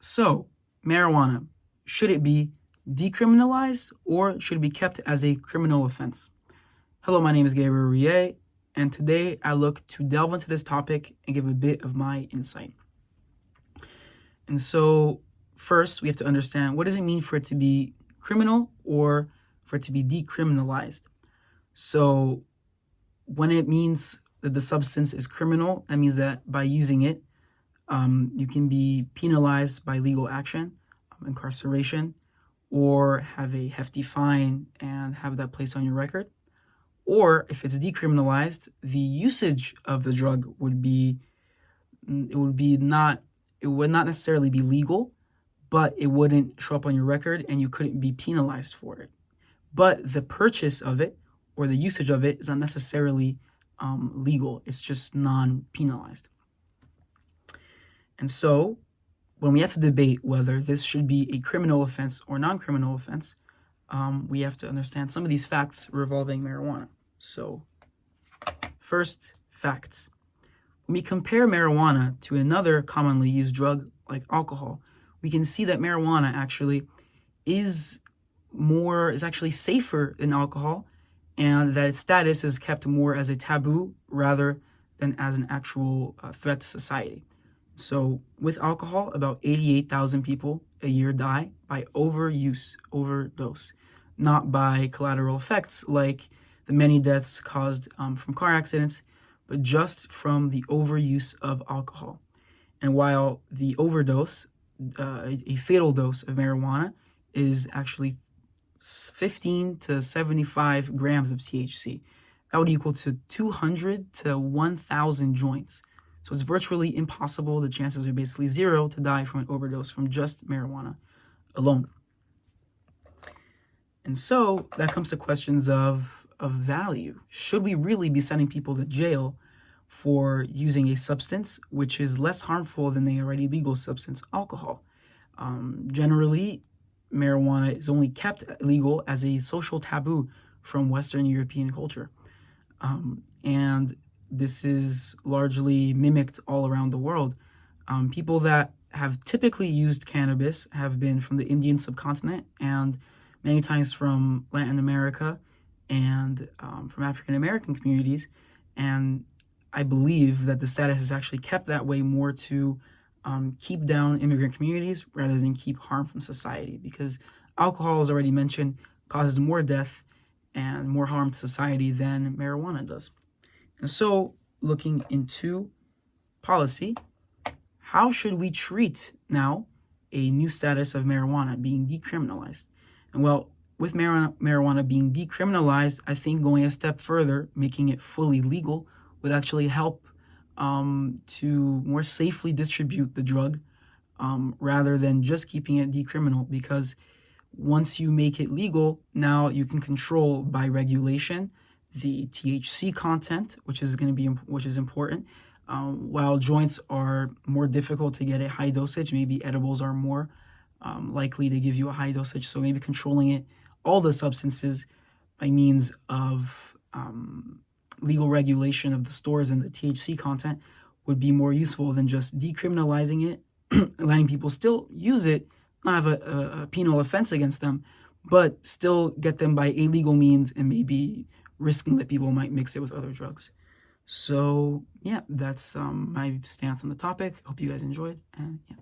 So, marijuana, should it be decriminalized or should it be kept as a criminal offense? Hello, my name is Gabriel Rie, and today I look to delve into this topic and give a bit of my insight. And so, first, we have to understand, what does it mean for it to be criminal or for it to be decriminalized? So, when it means that the substance is criminal, that means that by using it, you can be penalized by legal action, incarceration, or have a hefty fine and have that placed on your record. Or if it's decriminalized, the usage of the drug would not necessarily be legal, but it wouldn't show up on your record and you couldn't be penalized for it. But the purchase of it or the usage of it is not necessarily legal. It's just non-penalized. And so when we have to debate whether this should be a criminal offense or non-criminal offense, we have to understand some of these facts revolving marijuana. So first, facts. When we compare marijuana to another commonly used drug like alcohol, we can see that marijuana actually is actually safer than alcohol, and that its status is kept more as a taboo rather than as an actual threat to society. So with alcohol, about 88,000 people a year die by overdose, not by collateral effects like the many deaths caused from car accidents, but just from the overuse of alcohol. And while the overdose, a fatal dose of marijuana, is actually 15 to 75 grams of THC, that would equal to 200 to 1,000 joints. So it's virtually impossible. The chances are basically zero to die from an overdose from just marijuana alone. And so that comes to questions of value. Should we really be sending people to jail for using a substance which is less harmful than the already legal substance, alcohol? Generally, marijuana is only kept legal as a social taboo from Western European culture. And this is largely mimicked all around the world. People that have typically used cannabis have been from the Indian subcontinent and many times from Latin America and from African American communities. And I believe that the status is actually kept that way more to keep down immigrant communities rather than keep harm from society, because alcohol, as already mentioned, causes more death and more harm to society than marijuana does. And so, looking into policy, how should we treat now a new status of marijuana being decriminalized? And well, with marijuana being decriminalized, I think going a step further, making it fully legal, would actually help to more safely distribute the drug rather than just keeping it decriminal, because once you make it legal, now you can control by regulation the THC content, which is important. While joints are more difficult to get a high dosage, maybe edibles are more likely to give you a high dosage. So maybe controlling all the substances by means of legal regulation of the stores and the THC content would be more useful than just decriminalizing it, letting people still use it, not have a penal offense against them, but still get them by illegal means and maybe risking that people might mix it with other drugs. So yeah, that's my stance on the topic. Hope you guys enjoyed, and yeah.